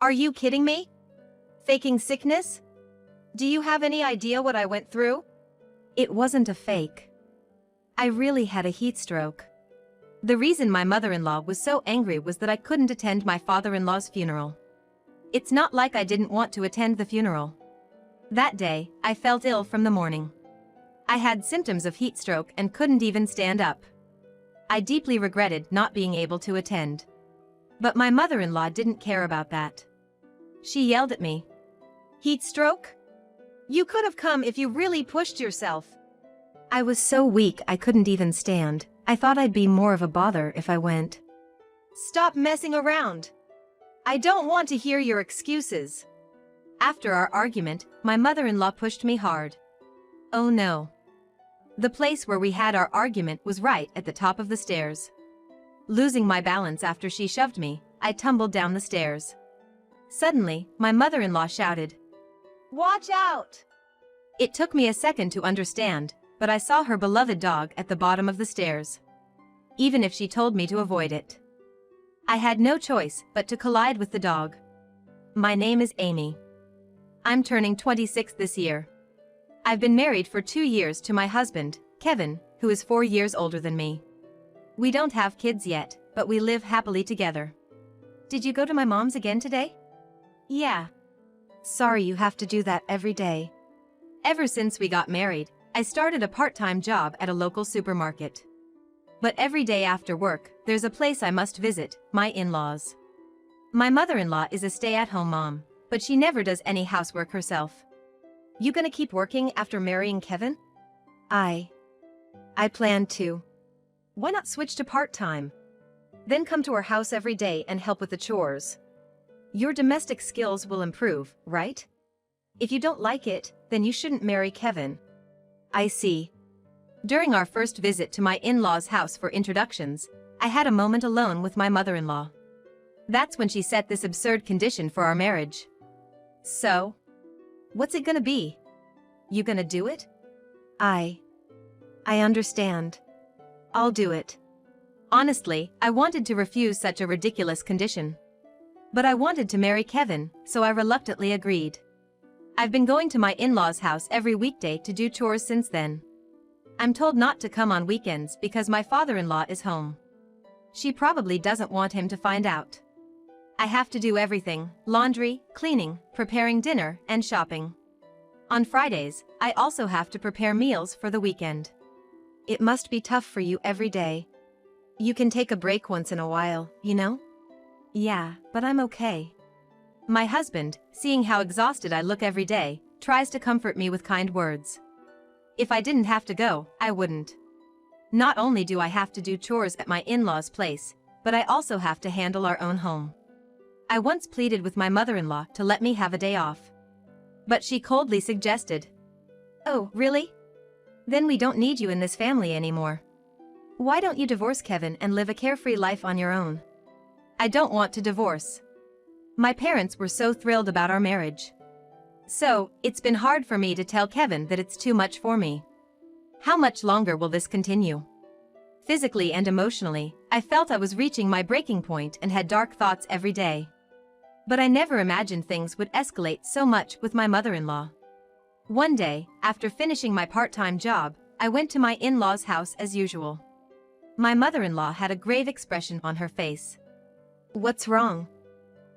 Are you kidding me? Faking sickness? Do you have any idea what I went through? It wasn't a fake. I really had a heat stroke. The reason my mother-in-law was so angry was that I couldn't attend my father-in-law's funeral. It's not like I didn't want to attend the funeral. That day, I felt ill from the morning. I had symptoms of heat stroke and couldn't even stand up. I deeply regretted not being able to attend. But my mother-in-law didn't care about that. She yelled at me. Heat stroke? You could have come if you really pushed yourself. I was so weak I couldn't even stand. I thought I'd be more of a bother if I went. Stop messing around. I don't want to hear your excuses. After our argument, my mother-in-law pushed me hard. Oh no. The place where we had our argument was right at the top of the stairs. Losing my balance after she shoved me, I tumbled down the stairs. Suddenly, my mother-in-law shouted, "Watch out!" It took me a second to understand, but I saw her beloved dog at the bottom of the stairs. Even if she told me to avoid it, I had no choice but to collide with the dog. My name is Amy. I'm turning 26 this year. I've been married for 2 years to my husband, Kevin, who is 4 years older than me. We don't have kids yet, but we live happily together. Did you go to my mom's again today? Yeah. Sorry you have to do that every day. Ever since we got married, I started a part-time job at a local supermarket. But every day after work, there's a place I must visit, my in-laws. My mother-in-law is a stay-at-home mom, but she never does any housework herself. You gonna keep working after marrying Kevin? I plan to. Why not switch to part-time? Then come to our house every day and help with the chores. Your domestic skills will improve, right? If you don't like it, then you shouldn't marry Kevin. I see. During our first visit to my in-laws' house for introductions, I had a moment alone with my mother-in-law. That's when she set this absurd condition for our marriage. So, what's it gonna be? You gonna do it? I understand. I'll do it. Honestly, I wanted to refuse such a ridiculous condition. But I wanted to marry Kevin, so I reluctantly agreed. I've been going to my in-laws' house every weekday to do chores since then. I'm told not to come on weekends because my father-in-law is home. She probably doesn't want him to find out. I have to do everything: laundry, cleaning, preparing dinner, and shopping. On Fridays, I also have to prepare meals for the weekend. It must be tough for you every day. You can take a break once in a while, you know? Yeah, but I'm okay. My husband, seeing how exhausted I look every day, tries to comfort me with kind words. If I didn't have to go, I wouldn't. Not only do I have to do chores at my in-laws' place, but I also have to handle our own home. I once pleaded with my mother-in-law to let me have a day off. But she coldly suggested, "Oh, really? Then we don't need you in this family anymore. Why don't you divorce Kevin and live a carefree life on your own?" I don't want to divorce. My parents were so thrilled about our marriage. So, it's been hard for me to tell Kevin that it's too much for me. How much longer will this continue? Physically and emotionally, I felt I was reaching my breaking point and had dark thoughts every day. But I never imagined things would escalate so much with my mother-in-law. One day, after finishing my part-time job, I went to my in-laws' house as usual. My mother-in-law had a grave expression on her face. "What's wrong?"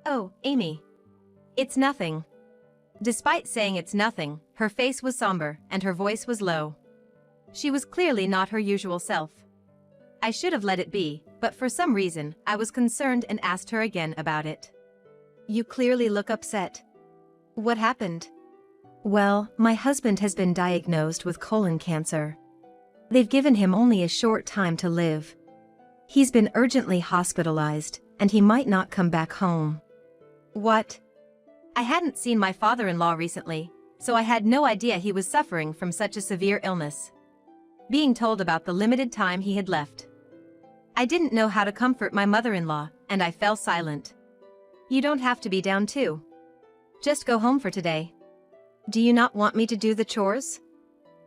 "Oh, Amy. It's nothing." Despite saying it's nothing, her face was somber and her voice was low. She was clearly not her usual self. I should have let it be, but for some reason, I was concerned and asked her again about it. "You clearly look upset. What happened?" "Well, my husband has been diagnosed with colon cancer. They've given him only a short time to live. He's been urgently hospitalized, and he might not come back home." What? I hadn't seen my father-in-law recently, so I had no idea he was suffering from such a severe illness. Being told about the limited time he had left, I didn't know how to comfort my mother-in-law, and I fell silent. "You don't have to be down too. Just go home for today. Do you not want me to do the chores?"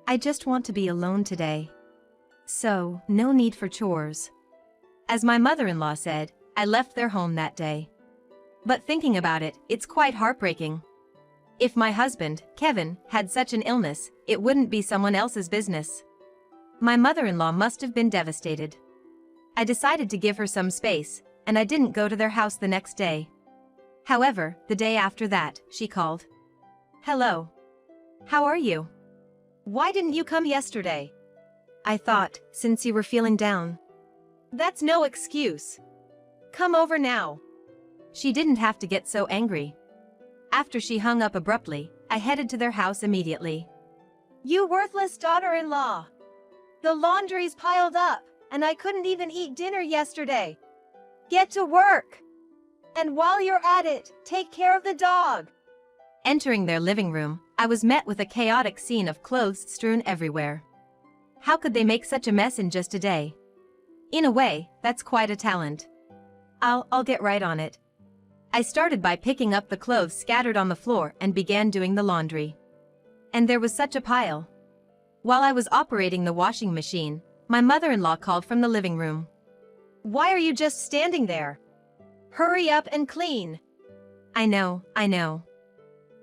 "I just want to be alone today. So, no need for chores." As my mother-in-law said, I left their home that day. But thinking about it, it's quite heartbreaking. If my husband, Kevin, had such an illness, it wouldn't be someone else's business. My mother-in-law must have been devastated. I decided to give her some space, and I didn't go to their house the next day. However, the day after that, she called. "Hello. How are you? Why didn't you come yesterday?" I thought, since you were feeling down. "That's no excuse. Come over now." She didn't have to get so angry. After she hung up abruptly, I headed to their house immediately. "You worthless daughter-in-law! The laundry's piled up, and I couldn't even eat dinner yesterday. Get to work! And while you're at it, take care of the dog." Entering their living room, I was met with a chaotic scene of clothes strewn everywhere. How could they make such a mess in just a day? In a way, that's quite a talent. I'll get right on it. I started by picking up the clothes scattered on the floor and began doing the laundry. And there was such a pile. While I was operating the washing machine, my mother-in-law called from the living room. "Why are you just standing there? Hurry up and clean." I know.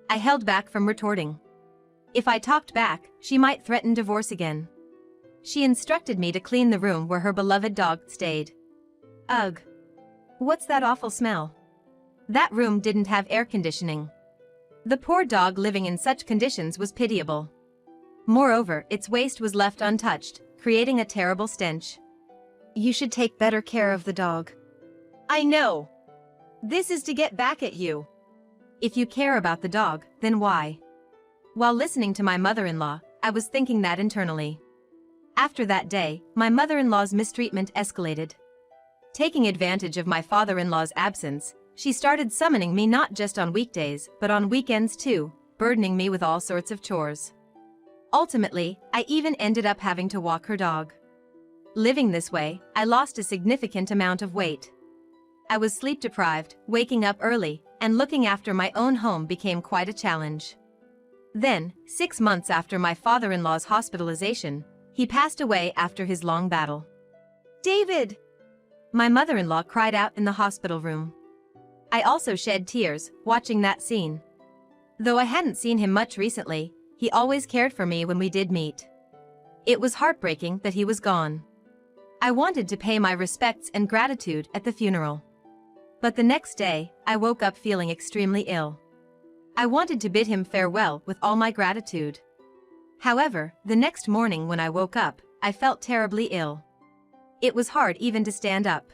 I held back from retorting. If I talked back, she might threaten divorce again. She instructed me to clean the room where her beloved dog stayed. Ugh. What's that awful smell? That room didn't have air conditioning. The poor dog living in such conditions was pitiable. Moreover, its waste was left untouched, creating a terrible stench. "You should take better care of the dog." "I know. This is to get back at you." If you care about the dog, then why? While listening to my mother-in-law, I was thinking that internally. After that day, my mother-in-law's mistreatment escalated. Taking advantage of my father-in-law's absence, she started summoning me not just on weekdays, but on weekends too, burdening me with all sorts of chores. Ultimately, I even ended up having to walk her dog. Living this way, I lost a significant amount of weight. I was sleep-deprived, waking up early, and looking after my own home became quite a challenge. Then, 6 months after my father-in-law's hospitalization, he passed away after his long battle. "David!" My mother-in-law cried out in the hospital room. I also shed tears, watching that scene. Though I hadn't seen him much recently, he always cared for me when we did meet. It was heartbreaking that he was gone. I wanted to pay my respects and gratitude at the funeral. But the next day, I woke up feeling extremely ill. I wanted to bid him farewell with all my gratitude. However, the next morning when I woke up, I felt terribly ill. It was hard even to stand up.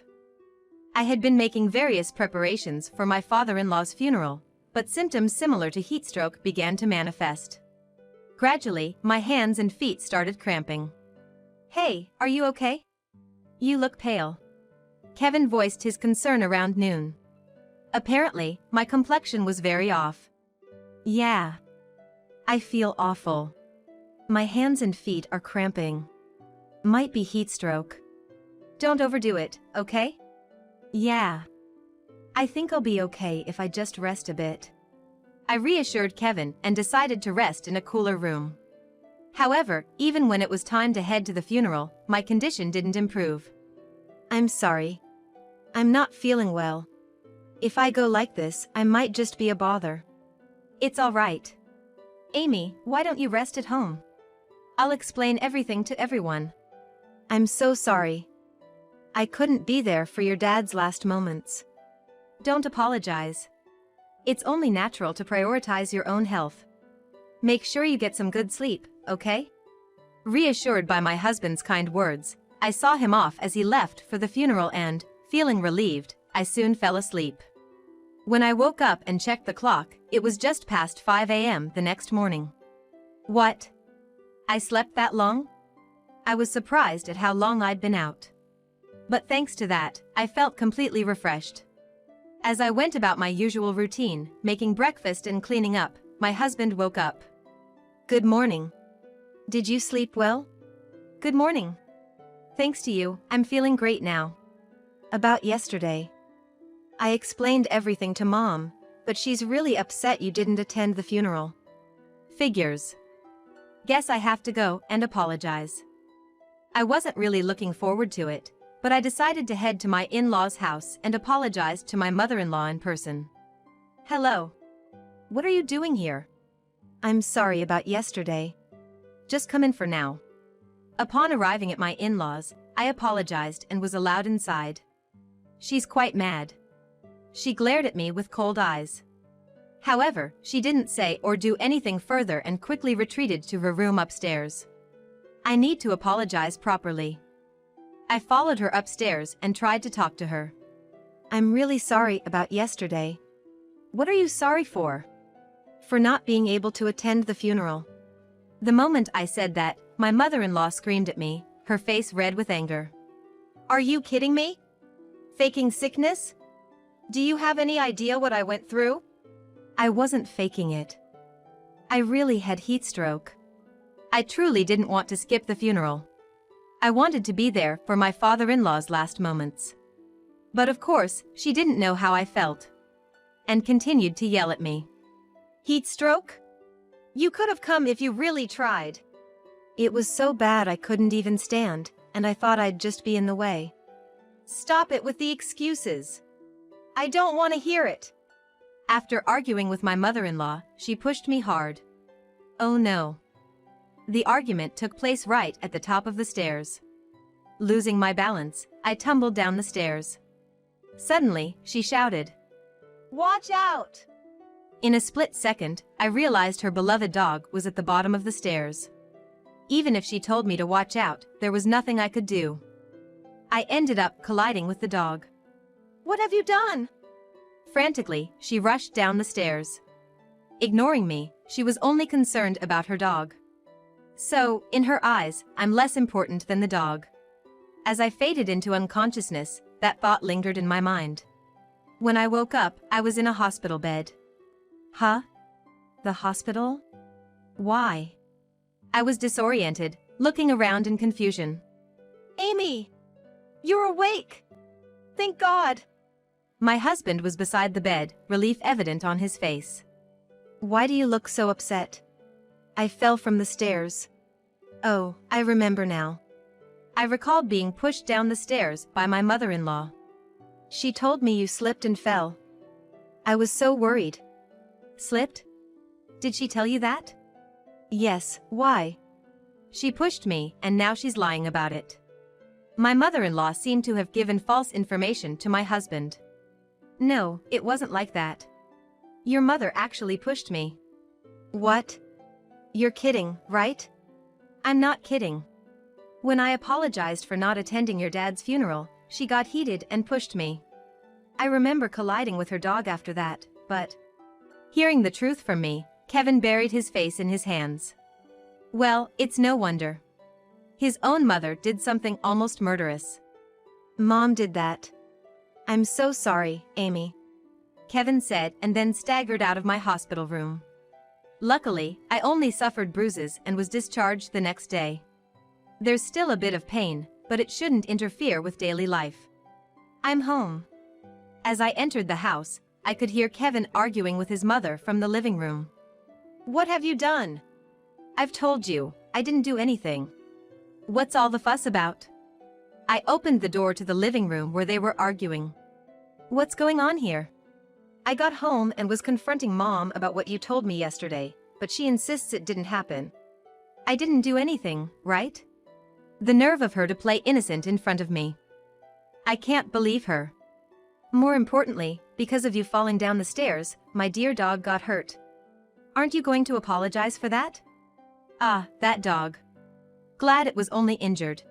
I had been making various preparations for my father-in-law's funeral, but symptoms similar to heatstroke began to manifest. Gradually, my hands and feet started cramping. "Hey, are you okay? You look pale." Kevin voiced his concern around noon. Apparently, my complexion was very off. "Yeah. I feel awful. My hands and feet are cramping. Might be heat stroke. Don't overdo it, okay?" "Yeah. I think I'll be okay if I just rest a bit." I reassured Kevin and decided to rest in a cooler room. However, even when it was time to head to the funeral, my condition didn't improve. "I'm sorry. I'm not feeling well. If I go like this, I might just be a bother." "It's all right. Amy, why don't you rest at home? I'll explain everything to everyone." "I'm so sorry. I couldn't be there for your dad's last moments." "Don't apologize. It's only natural to prioritize your own health. Make sure you get some good sleep, okay?" Reassured by my husband's kind words, I saw him off as he left for the funeral and, feeling relieved, I soon fell asleep. When I woke up and checked the clock, it was just past 5 a.m. the next morning. What? I slept that long? I was surprised at how long I'd been out. But thanks to that, I felt completely refreshed. As I went about my usual routine, making breakfast and cleaning up, my husband woke up. "Good morning. Did you sleep well?" "Good morning. Thanks to you, I'm feeling great now." "About yesterday. I explained everything to Mom, but she's really upset you didn't attend the funeral." "Figures. Guess I have to go and apologize." I wasn't really looking forward to it, but I decided to head to my in-laws' house and apologize to my mother-in-law in person. Hello. What are you doing here? I'm sorry about yesterday. Just come in for now. Upon arriving at my in-laws, I apologized and was allowed inside. She's quite mad. She glared at me with cold eyes. However, she didn't say or do anything further and quickly retreated to her room upstairs. I need to apologize properly. I followed her upstairs and tried to talk to her. I'm really sorry about yesterday. What are you sorry for? For not being able to attend the funeral. The moment I said that, my mother-in-law screamed at me, her face red with anger. Are you kidding me? Faking sickness? Do you have any idea what I went through? I wasn't faking it. I really had heat stroke. I truly didn't want to skip the funeral. I wanted to be there for my father-in-law's last moments. But of course, she didn't know how I felt. And continued to yell at me. Heat stroke? You could have come if you really tried. It was so bad I couldn't even stand, and I thought I'd just be in the way. Stop it with the excuses. I don't want to hear it. After arguing with my mother-in-law, she pushed me hard. Oh no. The argument took place right at the top of the stairs. Losing my balance, I tumbled down the stairs. Suddenly, she shouted, "Watch out!" In a split second, I realized her beloved dog was at the bottom of the stairs. Even if she told me to watch out, there was nothing I could do. I ended up colliding with the dog. What have you done? Frantically, she rushed down the stairs. Ignoring me, she was only concerned about her dog. So, in her eyes, I'm less important than the dog. As I faded into unconsciousness, that thought lingered in my mind. When I woke up, I was in a hospital bed. Huh? The hospital? Why? I was disoriented, looking around in confusion. Amy! You're awake! Thank God! My husband was beside the bed, relief evident on his face. Why do you look so upset? I fell from the stairs. Oh, I remember now. I recalled being pushed down the stairs by my mother-in-law. She told me you slipped and fell. I was so worried. Slipped? Did she tell you that? Yes, why? She pushed me, and now she's lying about it. My mother-in-law seemed to have given false information to my husband. No, it wasn't like that. Your mother actually pushed me. What? You're kidding, right? I'm not kidding. When I apologized for not attending your dad's funeral, she got heated and pushed me. I remember colliding with her dog after that, but... Hearing the truth from me, Kevin buried his face in his hands. Well, it's no wonder. His own mother did something almost murderous. Mom did that. I'm so sorry, Amy. Kevin said and then staggered out of my hospital room. Luckily, I only suffered bruises and was discharged the next day. There's still a bit of pain, but it shouldn't interfere with daily life. I'm home. As I entered the house, I could hear Kevin arguing with his mother from the living room. What have you done? I've told you, I didn't do anything. What's all the fuss about? I opened the door to the living room where they were arguing. What's going on here? I got home and was confronting Mom about what you told me yesterday, but she insists it didn't happen. I didn't do anything, right? The nerve of her to play innocent in front of me. I can't believe her. More importantly, because of you falling down the stairs, my dear dog got hurt. Aren't you going to apologize for that? Ah, that dog. Glad it was only injured.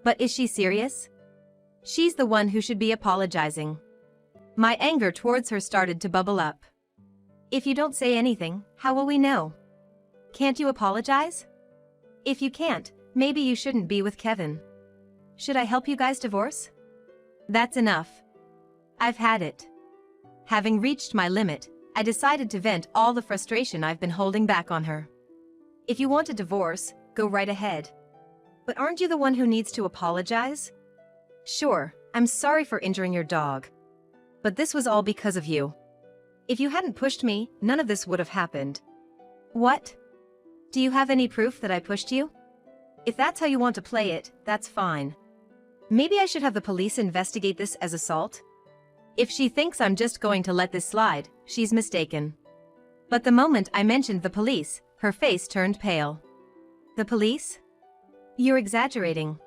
But is she serious? She's the one who should be apologizing. My anger towards her started to bubble up. If you don't say anything, how will we know? Can't you apologize? If you can't, maybe you shouldn't be with Kevin. Should I help you guys divorce? That's enough. I've had it. Having reached my limit, I decided to vent all the frustration I've been holding back on her. If you want a divorce, go right ahead. But aren't you the one who needs to apologize? Sure, I'm sorry for injuring your dog. But this was all because of you. If you hadn't pushed me, none of this would have happened. What? Do you have any proof that I pushed you? If that's how you want to play it, that's fine. Maybe I should have the police investigate this as assault? If she thinks I'm just going to let this slide, she's mistaken. But the moment I mentioned the police, her face turned pale. The police? You're exaggerating.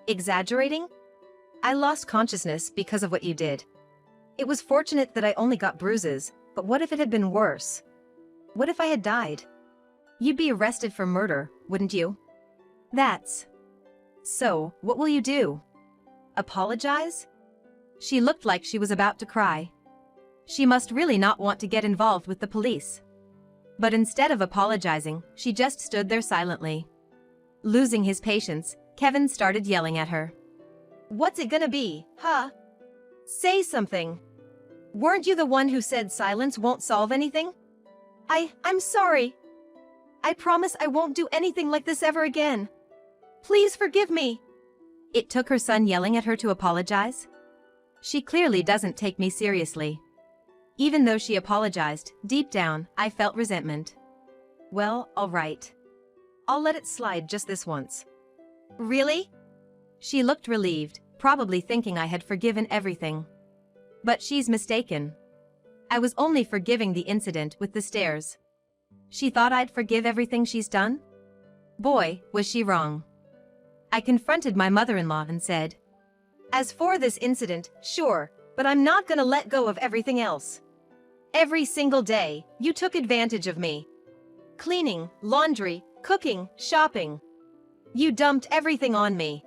Exaggerating? I lost consciousness because of what you did. It was fortunate that I only got bruises, but what if it had been worse? What if I had died? You'd be arrested for murder, wouldn't you? That's... So, what will you do? Apologize? She looked like she was about to cry. She must really not want to get involved with the police. But instead of apologizing, she just stood there silently. Losing his patience, Kevin started yelling at her. What's it gonna be, huh? Say something. Weren't you the one who said silence won't solve anything? I'm sorry. I promise I won't do anything like this ever again. Please forgive me. It took her son yelling at her to apologize? She clearly doesn't take me seriously. Even though she apologized, deep down, I felt resentment. Well, all right. I'll let it slide just this once. Really? She looked relieved, probably thinking I had forgiven everything. But she's mistaken. I was only forgiving the incident with the stairs. She thought I'd forgive everything she's done? Boy, was she wrong. I confronted my mother-in-law and said, as for this incident, sure, but I'm not gonna let go of everything else. Every single day, you took advantage of me. Cleaning, laundry, cooking, shopping. You dumped everything on me.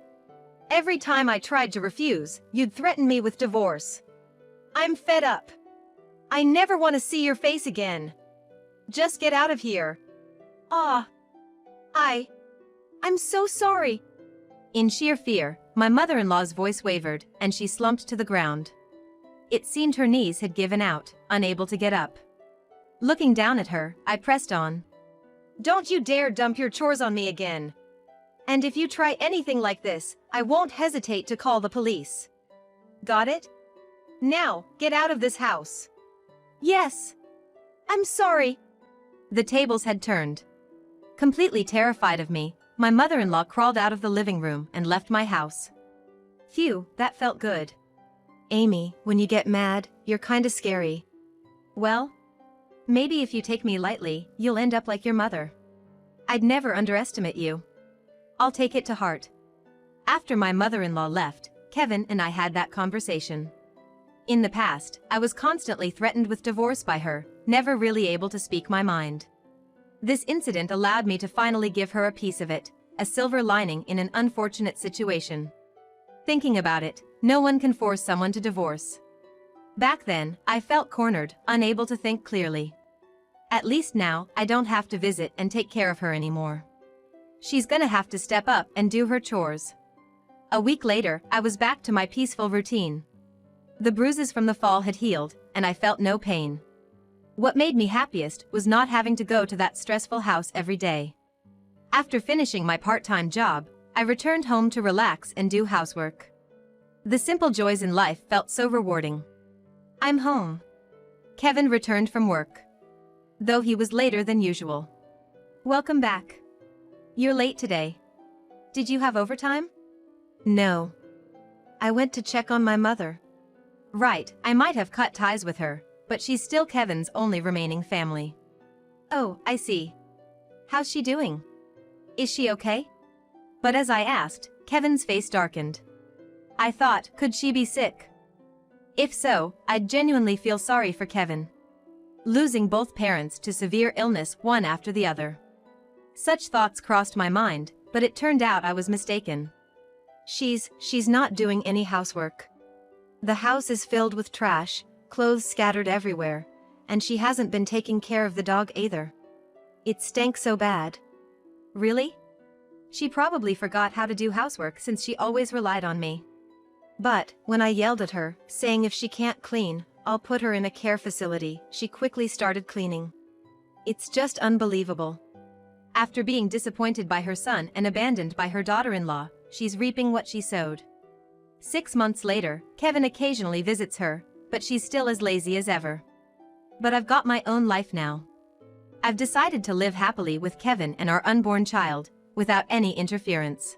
Every time I tried to refuse, you'd threaten me with divorce. I'm fed up. I never want to see your face again. Just get out of here. I'm so sorry. In sheer fear, my mother-in-law's voice wavered, and she slumped to the ground. It seemed her knees had given out, unable to get up. Looking down at her, I pressed on. Don't you dare dump your chores on me again. And if you try anything like this, I won't hesitate to call the police. Got it? Now, get out of this house. Yes. I'm sorry. The tables had turned. Completely terrified of me, my mother-in-law crawled out of the living room and left my house. Phew, that felt good. Amy, when you get mad, you're kinda scary. Well, maybe if you take me lightly, you'll end up like your mother. I'd never underestimate you. I'll take it to heart. After my mother-in-law left, Kevin and I had that conversation. In the past, I was constantly threatened with divorce by her, never really able to speak my mind. This incident allowed me to finally give her a piece of it, a silver lining in an unfortunate situation. Thinking about it, no one can force someone to divorce. Back then, I felt cornered, unable to think clearly. At least now, I don't have to visit and take care of her anymore. She's gonna have to step up and do her chores. A week later, I was back to my peaceful routine. The bruises from the fall had healed, and I felt no pain. What made me happiest was not having to go to that stressful house every day. After finishing my part-time job, I returned home to relax and do housework. The simple joys in life felt so rewarding. I'm home. Kevin returned from work. Though he was later than usual. Welcome back. You're late today. Did you have overtime? No. I went to check on my mother. Right, I might have cut ties with her, but she's still Kevin's only remaining family. Oh, I see. How's she doing? Is she okay? But as I asked, Kevin's face darkened. I thought, could she be sick? If so, I'd genuinely feel sorry for Kevin. Losing both parents to severe illness one after the other. Such thoughts crossed my mind, but it turned out I was mistaken. She's not doing any housework. The house is filled with trash, clothes scattered everywhere, and she hasn't been taking care of the dog either. It stank so bad. Really? She probably forgot how to do housework since she always relied on me. But, when I yelled at her, saying if she can't clean, I'll put her in a care facility, she quickly started cleaning. It's just unbelievable. After being disappointed by her son and abandoned by her daughter-in-law, she's reaping what she sowed. 6 months later, Kevin occasionally visits her, but she's still as lazy as ever. But I've got my own life now. I've decided to live happily with Kevin and our unborn child, without any interference.